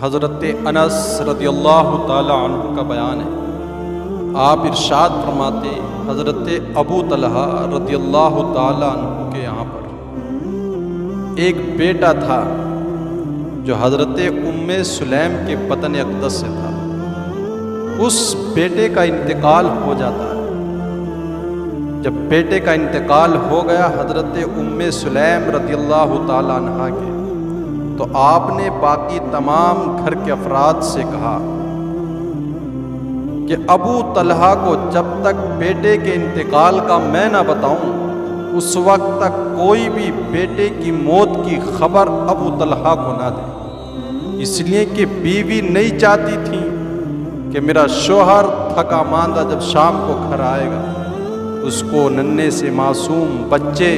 حضرت انس رضی اللہ تعالی عنہ کا بیان ہے۔ آپ ارشاد فرماتے ہیں حضرت ابو طلحہ رضی اللہ تعالی عنہ کے یہاں پر ایک بیٹا تھا جو حضرت ام سلیم کے بطن اقدس سے تھا۔ اس بیٹے کا انتقال ہو جاتا ہے۔ جب بیٹے کا انتقال ہو گیا حضرت ام سلیم رضی اللہ تعالی عنہ کے، تو آپ نے باقی تمام گھر کے افراد سے کہا کہ ابو طلحہ کو جب تک بیٹے کے انتقال کا میں نہ بتاؤں اس وقت تک کوئی بھی بیٹے کی موت کی خبر ابو طلحہ کو نہ دے، اس لیے کہ بیوی نہیں چاہتی تھی کہ میرا شوہر تھکا ماندہ جب شام کو گھر آئے گا اس کو ننھے سے معصوم بچے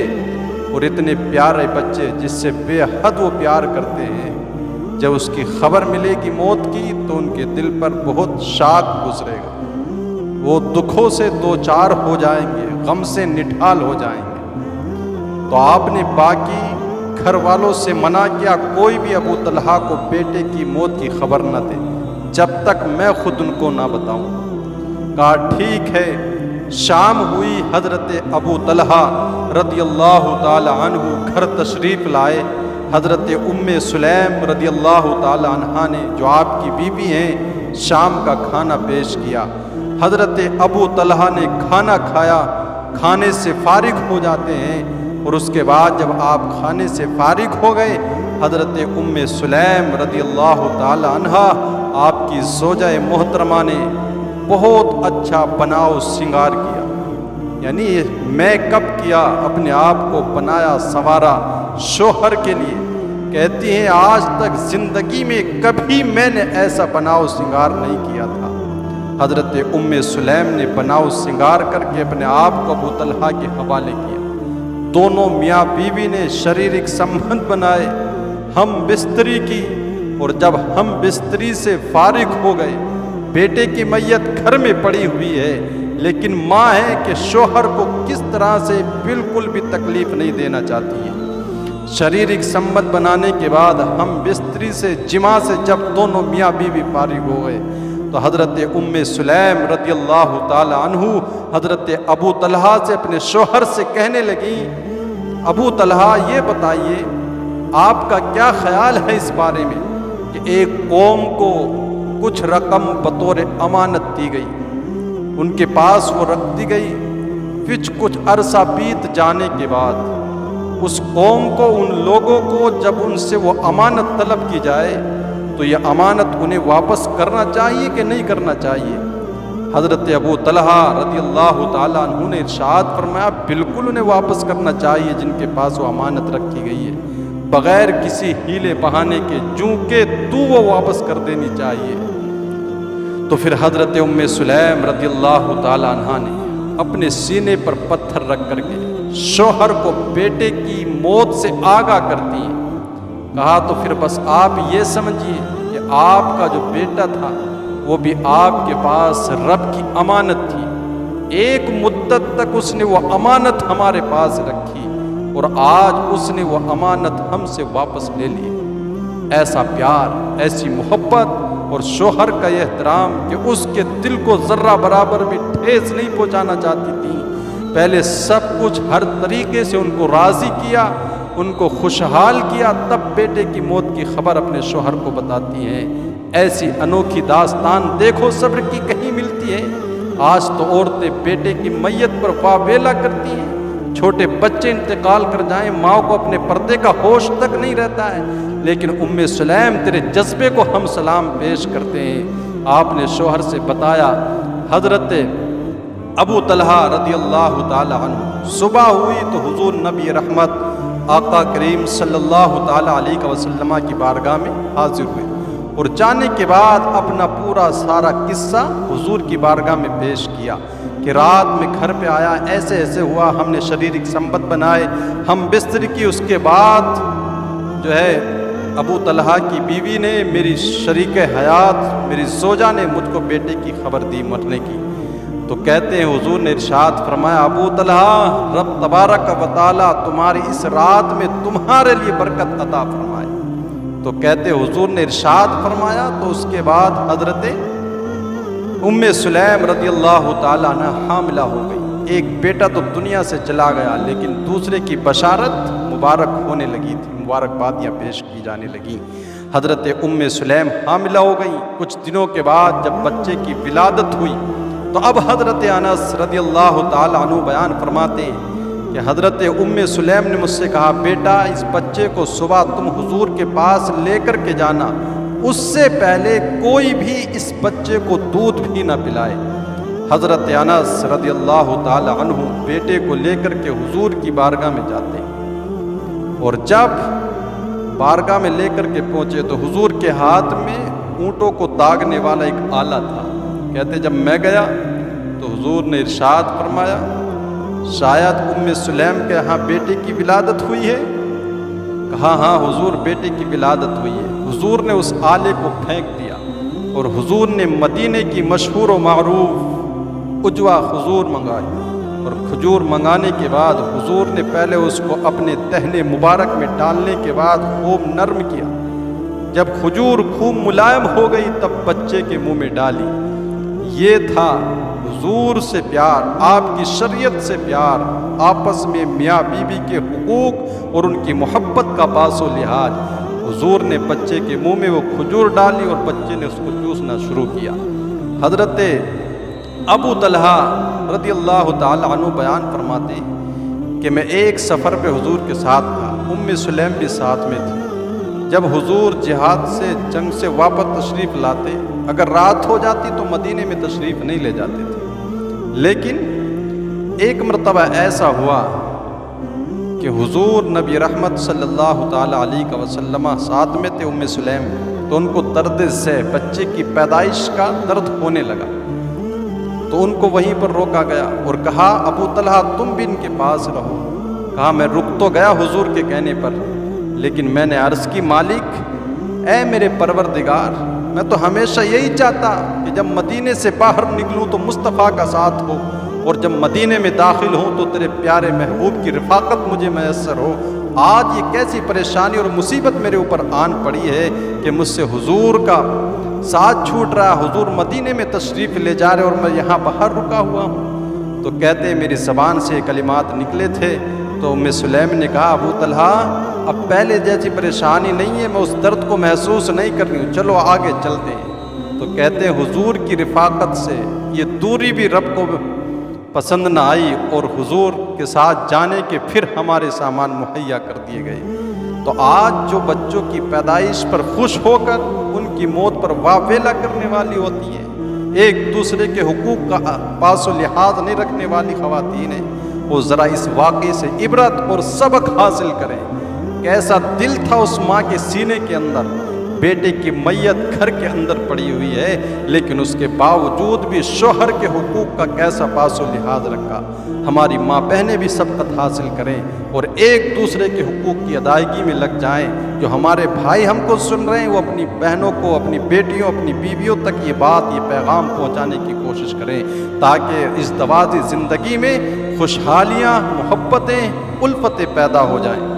اور اتنے پیارے بچے جس سے بے حد وہ پیار کرتے ہیں، جب اس کی خبر ملے گی موت کی تو ان کے دل پر بہت شاک گزرے گا، وہ دکھوں سے دو چار ہو جائیں گے، غم سے نڈھال ہو جائیں گے۔ تو آپ نے باقی گھر والوں سے منع کیا کوئی بھی ابو طلحہ کو بیٹے کی موت کی خبر نہ دے جب تک میں خود ان کو نہ بتاؤں۔ کہا ٹھیک ہے۔ شام ہوئی، حضرت ابو طلحہ رضی اللہ تعالی عنہ گھر تشریف لائے۔ حضرت ام سلیم رضی اللہ تعالی عنہ نے جو آپ کی بیوی ہیں شام کا کھانا پیش کیا۔ حضرت ابو طلحہ نے کھانا کھایا، کھانے سے فارغ ہو جاتے ہیں، اور اس کے بعد جب آپ کھانے سے فارغ ہو گئے حضرت ام سلیم رضی اللہ تعالی عنہ آپ کی زوجہ محترمہ نے بہت اچھا بناؤ سنگار کیا، یعنی میک اپ کیا، اپنے آپ کو بنایا سنوارا شوہر کے لیے۔ کہتی ہیں آج تک زندگی میں کبھی میں نے ایسا بناؤ سنگار نہیں کیا تھا۔ حضرت ام سلیم نے بناؤ سنگار کر کے اپنے آپ کو ابو طلحہ کے حوالے کیا۔ دونوں میاں بیوی نے شریرک سمبندھ بنائے، ہم بستری کی، اور جب ہم بستری سے فارغ ہو گئے، بیٹے کی میت گھر میں پڑی ہوئی ہے لیکن ماں ہے کہ شوہر کو کس طرح سے بالکل بھی تکلیف نہیں دینا چاہتی ہے۔ شریرک سمبندھ بنانے کے بعد ہم بستری سے جماع سے جب دونوں میاں بیوی فارغ ہو گئے تو حضرت ام سلیم رضی اللہ تعالی عنہ حضرت ابو طلحہ سے اپنے شوہر سے کہنے لگی ابو طلحہ یہ بتائیے آپ کا کیا خیال ہے اس بارے میں کہ ایک قوم کو کچھ رقم بطور امانت دی گئی، ان کے پاس وہ رکھ دی گئی، کچھ عرصہ بیت جانے کے بعد اس قوم کو ان لوگوں کو جب ان سے وہ امانت طلب کی جائے تو یہ امانت انہیں واپس کرنا چاہیے کہ نہیں کرنا چاہیے؟ حضرت ابو طلحہ رضی اللہ تعالیٰ عنہ نے ارشاد فرمایا بالکل انہیں واپس کرنا چاہیے جن کے پاس وہ امانت رکھی گئی ہے، بغیر کسی ہیلے بہانے کے جو وہ واپس کر دینی چاہیے۔ تو پھر حضرت ام سلیم رضی اللہ تعالی عنہ نے اپنے سینے پر پتھر رکھ کر کے شوہر کو بیٹے کی موت سے آگاہ کرتی ہیں۔ کہا تو پھر بس آپ یہ سمجھیے کہ آپ کا جو بیٹا تھا وہ بھی آپ کے پاس رب کی امانت تھی، ایک مدت تک اس نے وہ امانت ہمارے پاس رکھی اور آج اس نے وہ امانت ہم سے واپس لے لی۔ ایسا پیار، ایسی محبت اور شوہر کا یہ احترام کہ اس کے دل کو ذرہ برابر بھی ٹھیس نہیں پہنچانا چاہتی تھی۔ پہلے سب کچھ ہر طریقے سے ان کو راضی کیا، ان کو خوشحال کیا، تب بیٹے کی موت کی خبر اپنے شوہر کو بتاتی ہیں۔ ایسی انوکھی داستان دیکھو صبر کی کہیں ملتی ہے؟ آج تو عورتیں بیٹے کی میت پر واویلا کرتی ہیں، چھوٹے بچے انتقال کر جائیں ماں کو اپنے پردے کا ہوش تک نہیں رہتا ہے، لیکن ام سلیم تیرے جذبے کو ہم سلام پیش کرتے ہیں۔ آپ نے شوہر سے بتایا۔ حضرت ابو طلحہ رضی اللہ تعالی عنہ صبح ہوئی تو حضور نبی رحمت آقا کریم صلی اللہ تعالی علیہ وسلم کی بارگاہ میں حاضر ہوئے اور جانے کے بعد اپنا پورا سارا قصہ حضور کی بارگاہ میں پیش کیا کہ رات میں گھر پہ آیا، ایسے ایسے ہوا، ہم نے شریرک سمبندھ بنائے، ہم بستر کی، اس کے بعد جو ہے ابو طلحہ کی بیوی نے، میری شریک حیات میری زوجہ نے مجھ کو بیٹے کی خبر دی مرنے کی۔ تو کہتے ہیں حضور نے ارشاد فرمایا ابو طلحہ رب تبارک و تعالی تمہاری اس رات میں تمہارے لیے برکت عطا فرمائے، تو کہتے حضور نے ارشاد فرمایا تو اس کے بعد حضرت ام سلیم رضی اللہ تعالیٰ عنہ حاملہ ہو گئی۔ ایک بیٹا تو دنیا سے چلا گیا، لیکن دوسرے کی بشارت مبارک ہونے لگی تھی، مبارکبادیاں پیش کی جانے لگیں۔ حضرت ام سلیم حاملہ ہو گئی۔ کچھ دنوں کے بعد جب بچے کی ولادت ہوئی تو اب حضرت انس رضی اللہ تعالیٰ عنہ بیان فرماتے ہیں کہ حضرت ام سلیم نے مجھ سے کہا، بیٹا اس بچے کو صبح تم حضور کے پاس لے کر کے جانا، اس سے پہلے کوئی بھی اس بچے کو دودھ بھی نہ پلائے۔ حضرت انس رضی اللہ تعالیٰ عنہ بیٹے کو لے کر کے حضور کی بارگاہ میں جاتے ہیں، اور جب بارگاہ میں لے کر کے پہنچے تو حضور کے ہاتھ میں اونٹوں کو داغنے والا ایک آلہ تھا۔ کہتے جب میں گیا تو حضور نے ارشاد فرمایا، شاید ام سلیم کے ہاں بیٹے کی ولادت ہوئی ہے؟ کہا ہاں حضور بیٹے کی ولادت ہوئی ہے۔ حضور نے اس آلے کو پھینک دیا اور حضور نے مدینے کی مشہور و معروف عجوہ کھجور منگائی، اور کھجور منگانے کے بعد حضور نے پہلے اس کو اپنے دہنے مبارک میں ڈالنے کے بعد خوب نرم کیا۔ جب کھجور خوب ملائم ہو گئی تب بچے کے منہ میں ڈالی۔ یہ تھا حضور سے پیار، آپ کی شریعت سے پیار، آپس میں میاں بیوی کے حقوق اور ان کی محبت کا پاس و لحاظ۔ حضور نے بچے کے منہ میں وہ کھجور ڈالی اور بچے نے اس کو چوسنا شروع کیا۔ حضرت ابو طلحہ رضی اللہ تعالی عنہ بیان فرماتے ہیں کہ میں ایک سفر پہ حضور کے ساتھ تھا، ام سلیم بھی ساتھ میں تھی۔ جب حضور جہاد سے جنگ سے واپس تشریف لاتے، اگر رات ہو جاتی تو مدینے میں تشریف نہیں لے جاتے تھے، لیکن ایک مرتبہ ایسا ہوا کہ حضور نبی رحمت صلی اللہ تعالی علیہ وسلم ساتھ میں تھے ام سلیم، تو ان کو درد سے بچے کی پیدائش کا درد ہونے لگا، تو ان کو وہیں پر روکا گیا اور کہا ابو طلحہ تم بھی ان کے پاس رہو۔ کہا میں رک تو گیا حضور کے کہنے پر، لیکن میں نے عرض کی مالک اے میرے پروردگار، میں تو ہمیشہ یہی چاہتا کہ جب مدینے سے باہر نکلوں تو مصطفیٰ کا ساتھ ہو، اور جب مدینے میں داخل ہوں تو تیرے پیارے محبوب کی رفاقت مجھے میسر ہو۔ آج یہ کیسی پریشانی اور مصیبت میرے اوپر آن پڑی ہے کہ مجھ سے حضور کا ساتھ چھوٹ رہا، حضور مدینے میں تشریف لے جا رہے اور میں یہاں باہر رکا ہوا ہوں۔ تو کہتے ہیں میری زبان سے کلمات نکلے تھے تو ام سلیم نے کہا ابو طلحہ اب پہلے جیسی پریشانی نہیں ہے، میں اس درد کو محسوس نہیں کر رہی ہوں، چلو آگے چلتے ہیں۔ تو کہتے ہیں حضور کی رفاقت سے یہ دوری بھی رب کو پسند نہ آئی، اور حضور کے ساتھ جانے کے پھر ہمارے سامان مہیا کر دیے گئے۔ تو آج جو بچوں کی پیدائش پر خوش ہو کر ان کی موت پر واویلا کرنے والی ہوتی ہیں، ایک دوسرے کے حقوق کا پاس و لحاظ نہیں رکھنے والی خواتین ہیں، وہ ذرا اس واقعے سے عبرت اور سبق حاصل کریں۔ کیسا دل تھا اس ماں کے سینے کے اندر، بیٹے کی میت گھر کے اندر پڑی ہوئی ہے، لیکن اس کے باوجود بھی شوہر کے حقوق کا کیسا پاس و لحاظ رکھا۔ ہماری ماں بہنیں بھی سبقت حاصل کریں اور ایک دوسرے کے حقوق کی ادائیگی میں لگ جائیں۔ جو ہمارے بھائی ہم کو سن رہے ہیں وہ اپنی بہنوں کو، اپنی بیٹیوں، اپنی بیویوں تک یہ بات، یہ پیغام پہنچانے کی کوشش کریں، تاکہ ازدواجی زندگی میں خوشحالیاں، محبتیں، الفتیں پیدا ہو جائیں۔